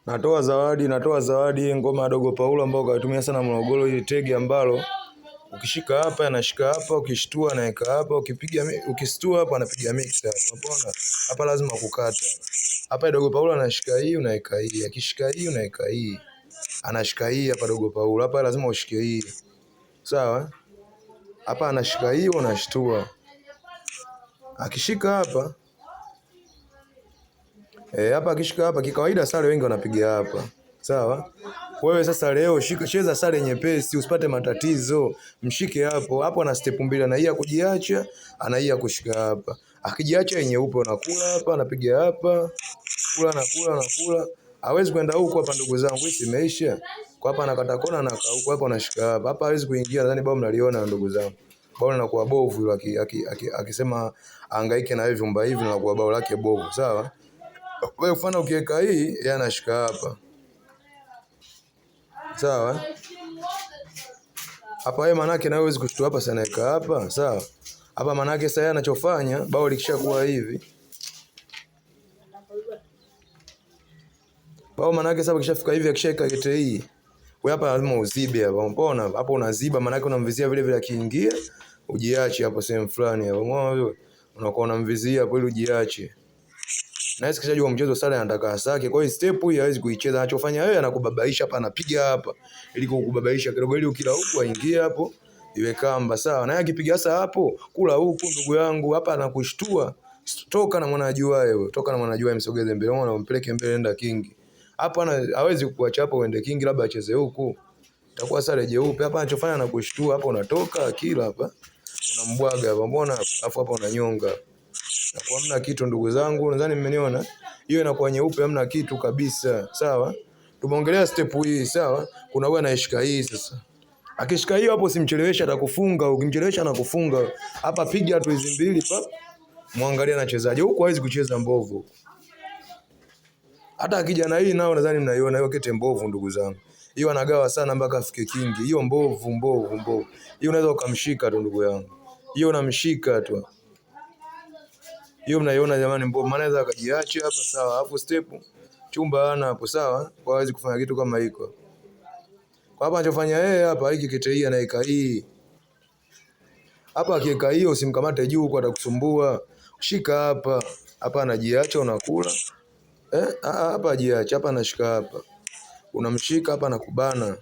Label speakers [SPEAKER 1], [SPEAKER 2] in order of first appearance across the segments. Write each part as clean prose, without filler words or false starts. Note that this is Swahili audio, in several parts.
[SPEAKER 1] Natoa zawadi ngoma ya Dogo Paulo ambao kaitumia sana Morogoro, ile tege ambalo ukishika hapa anashika hapa, ukishtua anaweka hapa, ukistua hapa anapiga mix hapa. Unaona? Hapa lazima kukata. Hapa Dogo Paulo anashika hii unaweka hii, akishika hii unaweka hii. Anashika hii hapa Dogo Paulo. Hapa lazima ushike hii. Sawa? Hapa anashika hii unashtua. Akishika hapa hapa akishika hapa, kikawaida sare wengi wanapiga hapa. Sawa? Wewe sasa leo cheza sare nyepesi usipate matatizo. Mshike hapo. Hapo ana step mbili, ana hii ya kujiacha, ana hii ya kushika hapa. Akijiacha yenye upe unakula hapa, anapiga hapa. Kula. Hawezi kwenda huko hapa ndugu zangu, hii imeisha. Kwa hapa anakata kona na huko hapa anashika hapa. Hapa hawezi kuingia, nadhani bao mnaliona ndugu zangu. Bao linakuwa bovu akisema hangaike na hivi vyumba hivi na kwa bao lake bovu. Sawa? Wewe mfano ukiweka hii, yeye anashika hapa. Sawa? Hapa wewe manake na huwezi kushtua hapa sana weka hapa, sawa? Hapa manake sasa anachofanya bao likishakuwa hivi. Bao manake sasa kishafika hivi akishaweka kete hii. Wewe hapa lazima uzibe hapa. Unaona? Hapo unaziba manake unamvizia vile vile akiingia, ujiache hapo sehemu fulani hapo. Umeona? Unakuwa unamvizia hapo ili ujiache. Na hisi kishajua mchezo sare anataka asake. Kwa hiyo step hii hawezi kuicheza. Anachofanya wewe anakubabaisha hapa, anapiga hapa ili kukubabaisha kidogo, ili ukila huku aingie hapo iwe kamba. Sawa? Na yeye akipiga sasa hapo kula huku ndugu yangu hapa anakushtua. Toka na mwanajua wewe. Toka na mwanajua msogeze mbele. Unaona umpeleke mbele enda king. Hapa hawezi kukuacha hapo uende king, labda acheze huku. Itakuwa sare jeupe. Hapa anachofanya anakushtua hapo, unatoka akila hapa. Unambwaga hapa. Mbona afu hapa unanyonga. Na kwa hamna kitu ndugu zangu, nadhani mmeniona. Hiyo inakuwa nyeupe, hamna kitu kabisa. Sawa? Tumeongelea step hii, sawa? Kuna wewe anashika hii sasa. Akishika hiyo hapo usimchelewesha, atakufunga. Ukimchelewesha anakufunga. Hapa piga tu hizi mbili pa. Muangalie anachezaje. Huko hawezi kucheza mbovu. Hata akija na hii nao nadhani mnaiona hiyo kete mbovu ndugu zangu. Hiyo anagawa sana mpaka afike kingi. Hiyo mbovu. Hiyo unaweza ukamshika tu ndugu yangu. Hiyo unamshika tu. Hiyo mnaiona jamani mbovu, maana anaweza akajiacha hapa, sawa. Hapo step chumba ana hapo, sawa. Kwa hawezi kufanya kitu kama hiko. Kwa hapa anachofanya yeye hapa, hiki kete hii anaika hii. Hapa akiweka hiyo usimkamate juu kwa atakusumbua. Shika hapa. Hapa anajiacha unakula. Hapa ajiacha, hapa anashika hapa. Unamshika hapa na kubana.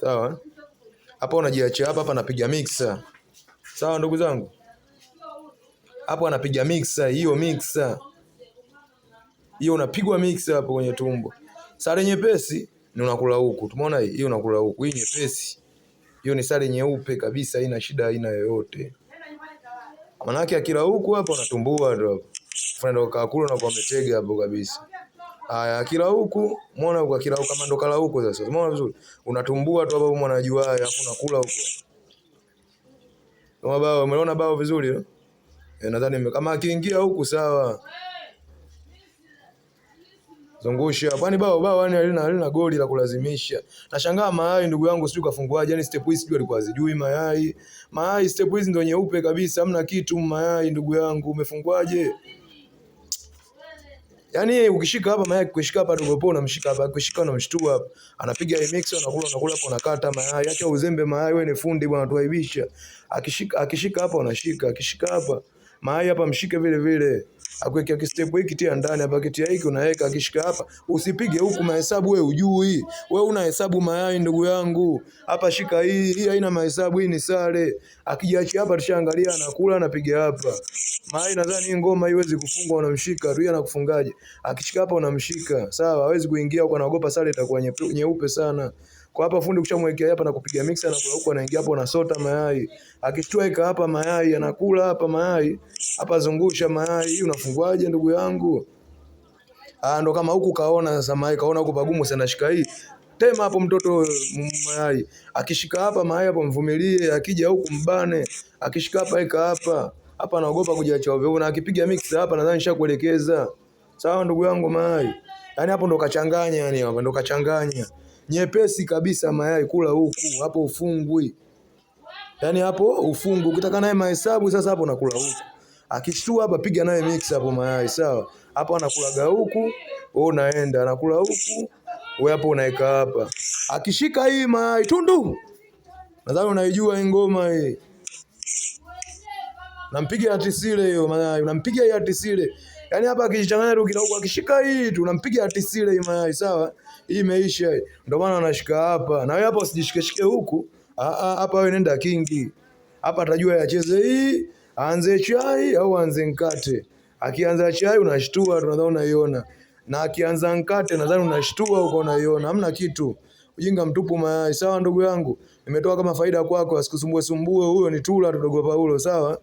[SPEAKER 1] Sawa? Hapa unajiacha hapa anapiga mixer. Sawa ndugu zangu? Hapo anapiga mixer, hiyo mixer. Hiyo unapigwa mixer hapo kwenye tumbo. Sare nyepesi ni unakula huku. Tumeona hii, hiyo unakula huku. Hii nyepesi. Hiyo ni sare nyeupe kabisa, haina shida aina yoyote. Manake akila huku hapo unatumbua tu hapo. Fanya kakula na kwa metega hapo kabisa. Haya akila huku, muona huku akila huku kama ndo kala huku sasa. Umeona vizuri? Unatumbua tu hapo mwanajua haya, afu unakula huko. Kama bao, umeona bao vizuri eh? Nadhani kama akiingia huku sawa. Zungusha. Kwani bao yani halina goli la kulazimisha. Nashangaa mayai ndugu yangu sijui kafunguaje. Yani step hizi sijui alikuwa azijui mayai. Mayai step hizi ndio nyeupe kabisa, hamna kitu mayai ndugu yangu. Umefunguaje? Yani ukishika hapa mayai, ukishika hapa Dogo Paulo unamshika hapa, ukishika unamshtua hapa. Anapiga mix unakula hapo unakata mayai. Acha uzembe mayai, wewe ni fundi bwana, tuaibisha. Akishika hapa unashika, akishika hapa mayai hapa mshike vile vile. Akuwekea kistep hiki tia ndani hapa, kitia hiki unaweka, akishika hapa. Usipige huku mahesabu, wewe hujui. Wewe una hesabu mayai ndugu yangu. Hapa shika hii haina mahesabu, hii ni sare. Akijiachi hapa tushaangalia anakula anapiga hapa. Mayai nadhani hii ngoma haiwezi kufungwa, unamshika tu, yeye anakufungaje? Akishika hapa unamshika. Sawa, hawezi kuingia huko, anaogopa sare itakuwa nyeupe sana. Kwa hapa fundi ukishamwekea hapa na kupiga mixer na kula huko, anaingia hapo unasota mayai. Akishtua ika hapa mayai anakula hapa mayai. Hapa zungusha mayai. Hii unafunguaje ndugu yangu? Ndo kama huku kaona sasa mayai, kaona huku pagumu sana, shika hii. Tema hapo mtoto mayai. Akishika hapa mayai hapo mvumilie, akija huku mbane. Akishika hapa ika hapa. Hapa anaogopa kujiacha ovyo. Na akipiga mixer hapa nadhani nishakuelekeza. Sawa ndugu yangu mayai. Yaani hapo ndo kachanganya, yani hapo ndo kachanganya. Nyepesi kabisa mayai, kula huku. Hapo ufungwi. Yaani hapo ufungu. Ukitaka naye mahesabu sasa hapo nakula huku. Akishtua hapa piga naye mix hapo mayai, sawa? Hapo anakulaga huku, wewe unaenda anakula huku, wewe hapo unaeka hapa. Akishika hii mayai tundu. Nadhani unaijua hii ngoma hii. Nampiga atisile hiyo mayai, unampiga hii atisile. Yaani hapa akichanganya tu kidogo akishika hii tu unampiga atisile hii mayai, sawa? Hii imeisha hii. Ndio maana anashika hapa. Na wewe hapa usijishike huku. Hapa wewe nenda kingi. Hapa atajua yacheze hii, aanze chai au aanze mkate. Akianza chai unashtua tunadhani unaiona. Na akianza mkate nadhani unashtua uko unaiona. Hamna kitu. Ujinga mtupu mayai. Sawa ndugu yangu? Nimetoa kama faida kwako, asikusumbue sumbue, huyo ni Tula Dogo Paulo, sawa?